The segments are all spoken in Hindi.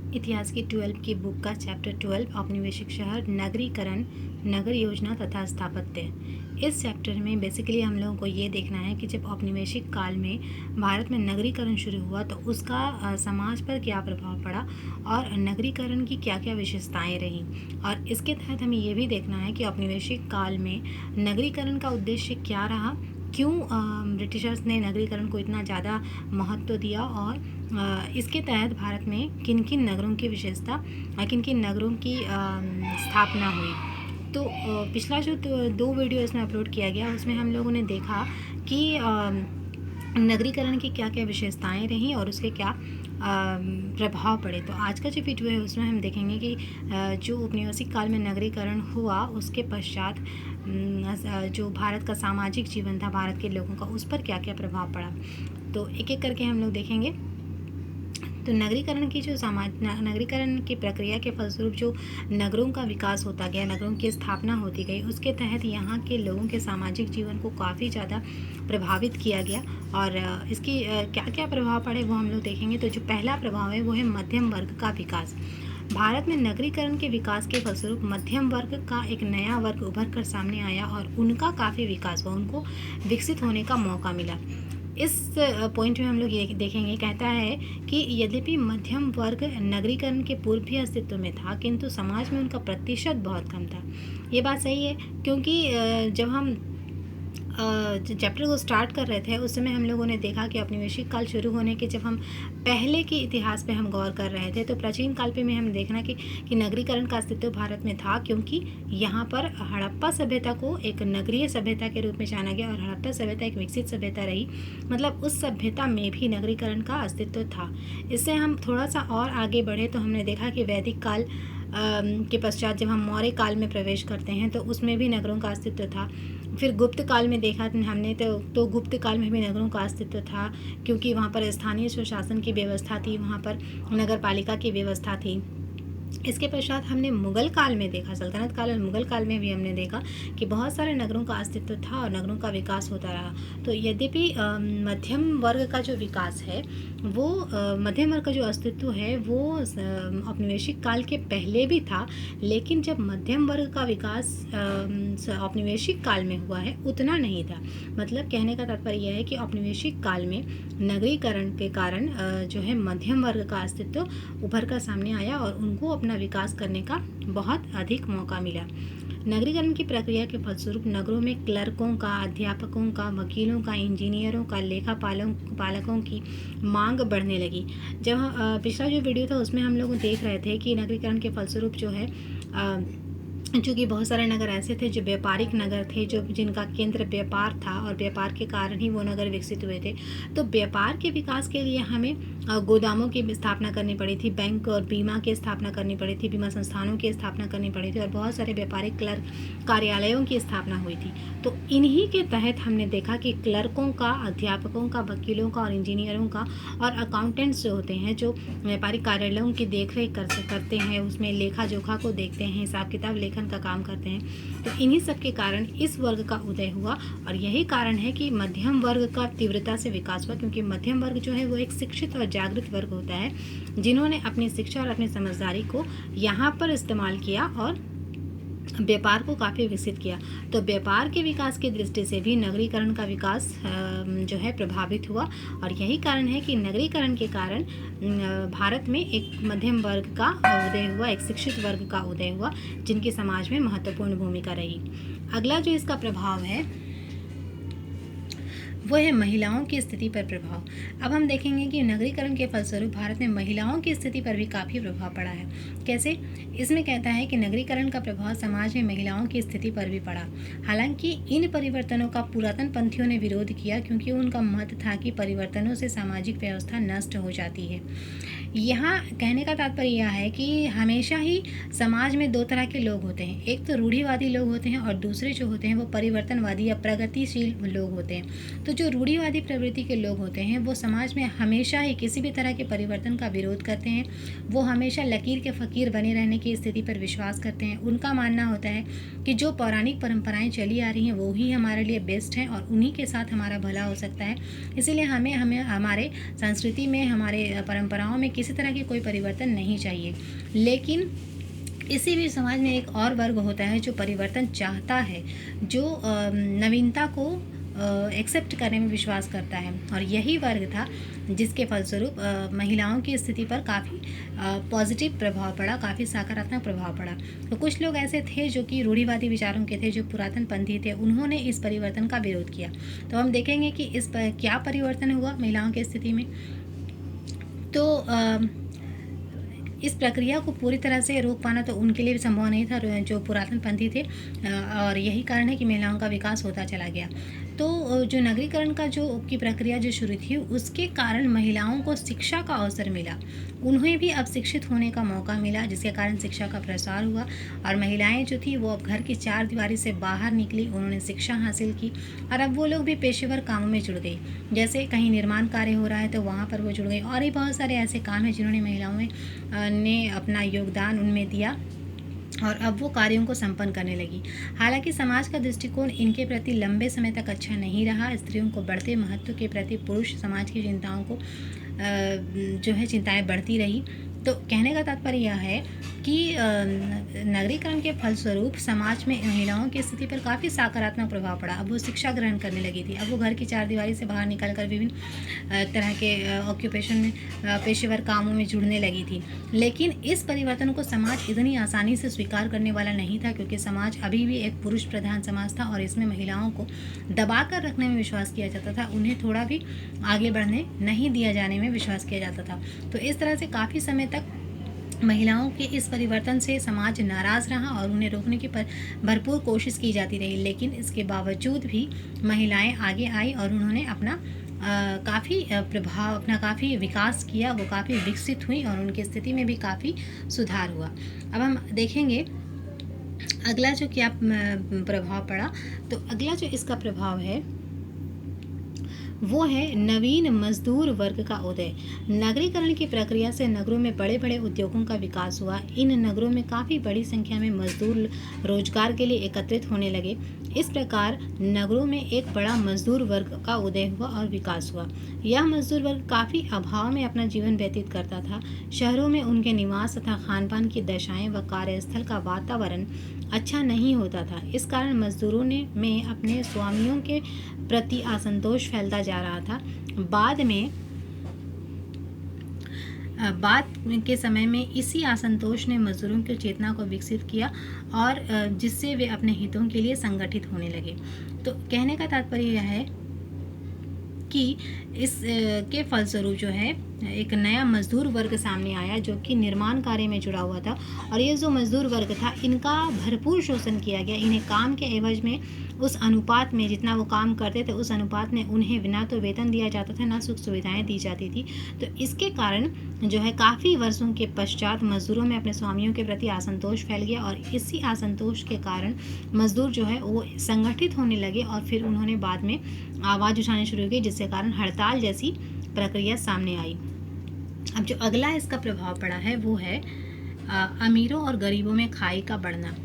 इतिहास की 12 की बुक का चैप्टर 12 औपनिवेशिक शहर, नगरीकरण, नगर योजना तथा स्थापत्य। इस चैप्टर में बेसिकली हम लोगों को ये देखना है कि जब औपनिवेशिक काल में भारत में नगरीकरण शुरू हुआ तो उसका समाज पर क्या प्रभाव पड़ा और नगरीकरण की क्या क्या विशेषताएं रहीं। और इसके तहत हमें ये भी देखना है कि औपनिवेशिक काल में नगरीकरण का उद्देश्य क्या रहा, क्यों ब्रिटिशर्स ने नगरीकरण को इतना ज़्यादा महत्व दिया और इसके तहत भारत में किन किन नगरों की विशेषता, किन किन नगरों की स्थापना हुई। तो पिछला जो दो वीडियो इसमें अपलोड किया गया उसमें हम लोगों ने देखा कि नगरीकरण की क्या क्या विशेषताएं रहीं और उसके क्या प्रभाव पड़े। तो आज का जो वीडियो है उसमें हम देखेंगे कि जो औपनिवेशिक काल में नगरीकरण हुआ उसके पश्चात जो भारत का सामाजिक जीवन था भारत के लोगों का, उस पर क्या क्या प्रभाव पड़ा। तो एक एक करके हम लोग देखेंगे। तो नगरीकरण की जो नगरीकरण की प्रक्रिया के फलस्वरूप जो नगरों का विकास होता गया, नगरों की स्थापना होती गई, उसके तहत यहाँ के लोगों के सामाजिक जीवन को काफ़ी ज़्यादा प्रभावित किया गया। और इसकी क्या क्या प्रभाव पड़े वो हम लोग देखेंगे। तो जो पहला प्रभाव है वो है मध्यम वर्ग का विकास। भारत में नगरीकरण के विकास के फलस्वरूप मध्यम वर्ग का एक नया वर्ग उभर कर सामने आया और उनका काफ़ी विकास हुआ, उनको विकसित होने का मौका मिला। इस पॉइंट में हम लोग ये देखेंगे, कहता है कि यद्यपि मध्यम वर्ग नगरीकरण के पूर्व भी अस्तित्व में था किंतु समाज में उनका प्रतिशत बहुत कम था। ये बात सही है, क्योंकि जब हम चैप्टर को स्टार्ट कर रहे थे उस समय हम लोगों ने देखा कि औपनिवेशिक काल शुरू होने के जब हम पहले के इतिहास पे हम गौर कर रहे थे तो प्राचीन काल पे में हम देखना कि नगरीकरण का अस्तित्व भारत में था, क्योंकि यहाँ पर हड़प्पा सभ्यता को एक नगरीय सभ्यता के रूप में जाना गया और हड़प्पा सभ्यता एक विकसित सभ्यता रही, मतलब उस सभ्यता में भी नगरीकरण का अस्तित्व था। इससे हम थोड़ा सा और आगे बढ़े तो हमने देखा कि वैदिक काल के पश्चात जब हम मौर्य काल में प्रवेश करते हैं तो उसमें भी नगरों का अस्तित्व था। फिर गुप्त काल में देखा हमने तो गुप्त काल में भी नगरों का अस्तित्व था, क्योंकि वहाँ पर स्थानीय स्वशासन की व्यवस्था थी, वहाँ पर नगर पालिका की व्यवस्था थी। इसके पश्चात हमने मुगल काल में देखा, सल्तनत काल और मुगल काल में भी हमने देखा कि बहुत सारे नगरों का अस्तित्व था और नगरों का विकास होता रहा। तो यद्यपि मध्यम वर्ग का जो विकास है वो मध्यम वर्ग का जो अस्तित्व है वो औपनिवेशिक काल के पहले भी था, लेकिन जब मध्यम वर्ग का विकास औपनिवेशिक काल में हुआ है उतना नहीं था। मतलब कहने का तात्पर्य यह है कि औपनिवेशिक काल में नगरीकरण के कारण जो है मध्यम वर्ग का अस्तित्व उभर कर सामने आया और उनको अपना विकास करने का बहुत अधिक मौका मिला। नगरीकरण की प्रक्रिया के फलस्वरूप नगरों में क्लर्कों का, अध्यापकों का, वकीलों का, इंजीनियरों का, लेखा पालकों की मांग बढ़ने लगी। जब पिछला जो वीडियो था उसमें हम लोग देख रहे थे कि नगरीकरण के फलस्वरूप जो है चूँकि बहुत सारे नगर ऐसे थे जो व्यापारिक नगर थे, जो जिनका केंद्र व्यापार था और व्यापार के कारण ही वो नगर विकसित हुए थे। तो व्यापार के विकास के लिए हमें गोदामों की स्थापना करनी पड़ी थी, बैंक और बीमा की स्थापना करनी पड़ी थी, बीमा संस्थानों की स्थापना करनी पड़ी थी और बहुत सारे व्यापारिक क्लर्क कार्यालयों की स्थापना हुई थी। तो इन्हीं के तहत हमने देखा कि क्लर्कों का, अध्यापकों का, वकीलों का और इंजीनियरों का और अकाउंटेंट्स जो होते हैं जो व्यापारिक कार्यालयों की देखरेख करते हैं, उसमें लेखा जोखा को देखते हैं, हिसाब किताब लेखन का काम करते हैं। तो इन्हीं सब के कारण इस वर्ग का उदय हुआ और यही कारण है कि मध्यम वर्ग का तीव्रता से विकास हुआ, क्योंकि मध्यम वर्ग जो है वो एक शिक्षित और जागृत वर्ग होता है, जिन्होंने अपनी शिक्षा और अपनी समझदारी को यहाँ पर इस्तेमाल किया और व्यापार को काफ़ी विकसित किया। तो व्यापार के विकास की दृष्टि से भी नगरीकरण का विकास जो है प्रभावित हुआ और यही कारण है कि नगरीकरण के कारण भारत में एक मध्यम वर्ग का उदय हुआ, एक शिक्षित वर्ग का उदय हुआ, जिनकी समाज में महत्वपूर्ण भूमिका रही। अगला जो इसका प्रभाव है वो है महिलाओं की स्थिति पर प्रभाव। अब हम देखेंगे कि नगरीकरण के फलस्वरूप भारत में महिलाओं की स्थिति पर भी काफ़ी प्रभाव पड़ा है। कैसे? इसमें कहता है कि नगरीकरण का प्रभाव समाज में महिलाओं की स्थिति पर भी पड़ा। हालांकि इन परिवर्तनों का पुरातन पंथियों ने विरोध किया, क्योंकि उनका मत था कि परिवर्तनों से सामाजिक व्यवस्था नष्ट हो जाती है। यहाँ कहने का तात्पर्य यह है कि हमेशा ही समाज में दो तरह के लोग होते हैं, एक तो रूढ़िवादी लोग होते हैं और दूसरे जो होते हैं वो परिवर्तनवादी या प्रगतिशील लोग होते हैं। तो जो रूढ़िवादी प्रवृत्ति के लोग होते हैं वो समाज में हमेशा ही किसी भी तरह के परिवर्तन का विरोध करते हैं। वो हमेशा लकीर के फ़कीर बने रहने की स्थिति पर विश्वास करते हैं। उनका मानना होता है कि जो पौराणिक परंपराएं चली आ रही हैं वो ही हमारे लिए बेस्ट हैं और उन्हीं के साथ हमारा भला हो सकता है। इसीलिए हमें हमें हमारे संस्कृति में, हमारे परंपराओं में किसी तरह की कोई परिवर्तन नहीं चाहिए। लेकिन इसी भी समाज में एक और वर्ग होता है जो परिवर्तन चाहता है, जो नवीनता को एक्सेप्ट करने में विश्वास करता है, और यही वर्ग था जिसके फलस्वरूप महिलाओं की स्थिति पर काफ़ी पॉजिटिव प्रभाव पड़ा, काफ़ी सकारात्मक प्रभाव पड़ा। तो कुछ लोग ऐसे थे जो कि रूढ़िवादी विचारों के थे, जो पुरातन पंथी थे, उन्होंने इस परिवर्तन का विरोध किया। तो हम देखेंगे कि इस पर क्या परिवर्तन हुआ महिलाओं की स्थिति में। तो इस प्रक्रिया को पूरी तरह से रोक पाना तो उनके लिए भी संभव नहीं था, जो पुरातन पंथी थे, और यही कारण है कि महिलाओं का विकास होता चला गया। तो जो नगरीकरण का की प्रक्रिया जो शुरू थी, उसके कारण महिलाओं को शिक्षा का अवसर मिला, उन्हें भी अब शिक्षित होने का मौका मिला, जिसके कारण शिक्षा का प्रसार हुआ और महिलाएं जो थी वो अब घर की चार दीवारी से बाहर निकली, उन्होंने शिक्षा हासिल की और अब वो लोग भी पेशेवर कामों में जुड़ गई। जैसे कहीं निर्माण कार्य हो रहा है तो वहाँ पर वो जुड़ गई, और भी बहुत सारे ऐसे काम हैं जिन्होंने महिलाओं ने अपना योगदान उनमें दिया और अब वो कार्यों को संपन्न करने लगी। हालांकि समाज का दृष्टिकोण इनके प्रति लंबे समय तक अच्छा नहीं रहा। स्त्रियों को बढ़ते महत्व के प्रति पुरुष समाज की चिंताओं को चिंताएं बढ़ती रही। तो कहने का तात्पर्य यह है कि नगरीकरण के फलस्वरूप समाज में महिलाओं की स्थिति पर काफ़ी सकारात्मक प्रभाव पड़ा। अब वो शिक्षा ग्रहण करने लगी थी, अब वो घर की चारदीवारी से बाहर निकलकर विभिन्न तरह के ऑक्यूपेशन में, पेशेवर कामों में जुड़ने लगी थी। लेकिन इस परिवर्तन को समाज इतनी आसानी से स्वीकार करने वाला नहीं था, क्योंकि समाज अभी भी एक पुरुष प्रधान समाज था और इसमें महिलाओं को दबाकर रखने में विश्वास किया जाता था, उन्हें थोड़ा भी आगे बढ़ने नहीं दिया जाने में विश्वास किया जाता था। तो इस तरह से काफ़ी समय तक महिलाओं के इस परिवर्तन से समाज नाराज़ रहा और उन्हें रोकने की भरपूर कोशिश की जाती रही। लेकिन इसके बावजूद भी महिलाएं आगे आई और उन्होंने अपना काफ़ी विकास किया, वो काफ़ी विकसित हुई और उनकी स्थिति में भी काफ़ी सुधार हुआ। अब हम देखेंगे अगला जो क्या प्रभाव पड़ा। तो अगला जो इसका प्रभाव है वो है नवीन मजदूर वर्ग का उदय। नगरीकरण की प्रक्रिया से नगरों में बड़े बड़े उद्योगों का विकास हुआ। इन नगरों में काफ़ी बड़ी संख्या में मजदूर रोजगार के लिए एकत्रित होने लगे। इस प्रकार नगरों में एक बड़ा मजदूर वर्ग का उदय हुआ और विकास हुआ। यह मजदूर वर्ग काफ़ी अभाव में अपना जीवन व्यतीत करता था। शहरों में उनके निवास तथा खान पान की दशाएं व कार्यस्थल का वातावरण अच्छा नहीं होता था। इस कारण मजदूरों में अपने स्वामियों के प्रति असंतोष फैलता जा रहा था। बाद के समय में इसी असंतोष ने मजदूरों की चेतना को विकसित किया और जिससे वे अपने हितों के लिए संगठित होने लगे। तो कहने का तात्पर्य यह है कि इस के फलस्वरूप जो है एक नया मजदूर वर्ग सामने आया, जो कि निर्माण कार्य में जुड़ा हुआ था। और ये जो मजदूर वर्ग था, इनका भरपूर शोषण किया गया। इन्हें काम के एवज में उस अनुपात में जितना वो काम करते थे, उस अनुपात में उन्हें ना तो वेतन दिया जाता था, ना सुख सुविधाएं दी जाती थी। तो इसके कारण जो है काफ़ी वर्षों के पश्चात मजदूरों में अपने स्वामियों के प्रति असंतोष फैल गया और इसी असंतोष के कारण मजदूर जो है वो संगठित होने लगे और फिर उन्होंने बाद में आवाज़ उठानी शुरू की, जिसके कारण हड़ताल जैसी प्रक्रिया सामने आई। अब जो अगला इसका प्रभाव पड़ा है वो है अमीरों और गरीबों में खाई का बढ़ना।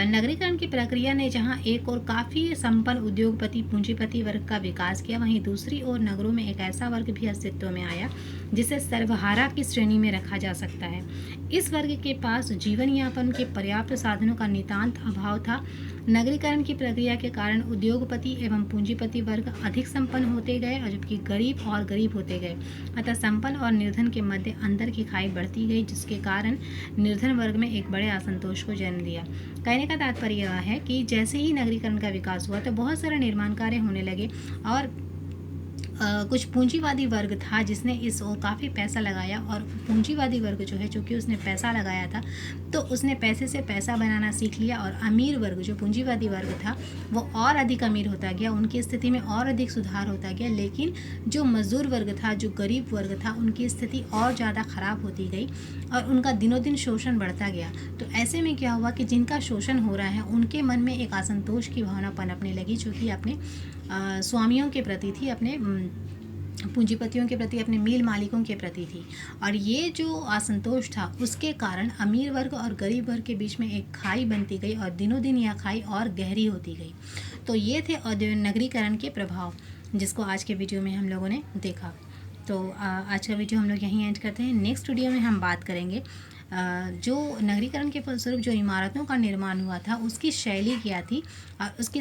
नगरीकरण की प्रक्रिया ने जहां एक और काफ़ी संपन्न उद्योगपति पूंजीपति वर्ग का विकास किया, वहीं दूसरी ओर नगरों में एक ऐसा वर्ग भी अस्तित्व में आया जिसे सर्वहारा की श्रेणी में रखा जा सकता है। इस वर्ग के पास जीवन यापन के पर्याप्त साधनों का नितांत अभाव था। नगरीकरण की प्रक्रिया के कारण उद्योगपति एवं पूंजीपति वर्ग अधिक संपन्न होते गए और जबकि गरीब और गरीब होते गए। अतः संपन्न और निर्धन के मध्य अंतर की खाई बढ़ती गई, जिसके कारण निर्धन वर्ग में एक बड़े असंतोष को जन्म दिया। कहने का तात्पर्य यह है कि जैसे ही नगरीकरण का विकास हुआ तो बहुत सारे निर्माण कार्य होने लगे और कुछ पूंजीवादी वर्ग था जिसने इस ओर काफ़ी पैसा लगाया और पूंजीवादी वर्ग जो है, चूँकि उसने पैसा लगाया था तो उसने पैसे से पैसा बनाना सीख लिया और अमीर वर्ग जो पूंजीवादी वर्ग था वो और अधिक अमीर होता गया, उनकी स्थिति में और अधिक सुधार होता गया। लेकिन जो मजदूर वर्ग था, जो गरीब वर्ग था, उनकी स्थिति और ज़्यादा ख़राब होती गई और उनका दिनों दिन शोषण बढ़ता गया। तो ऐसे में क्या हुआ कि जिनका शोषण हो रहा है उनके मन में एक असंतोष की भावना पनपने लगी, जो कि अपने स्वामियों के प्रति थी, अपने पूंजीपतियों के प्रति, अपने मिल मालिकों के प्रति थी। और ये जो असंतोष था उसके कारण अमीर वर्ग और गरीब वर्ग के बीच में एक खाई बनती गई और दिनों दिन यह खाई और गहरी होती गई। तो ये थे औद्योगिक नगरीकरण के प्रभाव, जिसको आज के वीडियो में हम लोगों ने देखा। तो आज का वीडियो हम लोग यहीं एंड करते हैं। नेक्स्ट वीडियो में हम बात करेंगे जो नगरीकरण के फलस्वरूप जो इमारतों का निर्माण हुआ था उसकी शैली क्या थी और उसकी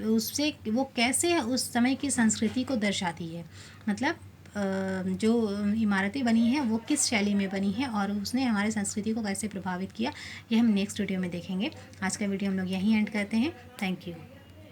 उससे वो कैसे उस समय की संस्कृति को दर्शाती है। मतलब जो इमारतें बनी हैं वो किस शैली में बनी है और उसने हमारे संस्कृति को कैसे प्रभावित किया, ये हम नेक्स्ट वीडियो में देखेंगे। आज का वीडियो हम लोग यहीं एंड करते हैं। Thank you.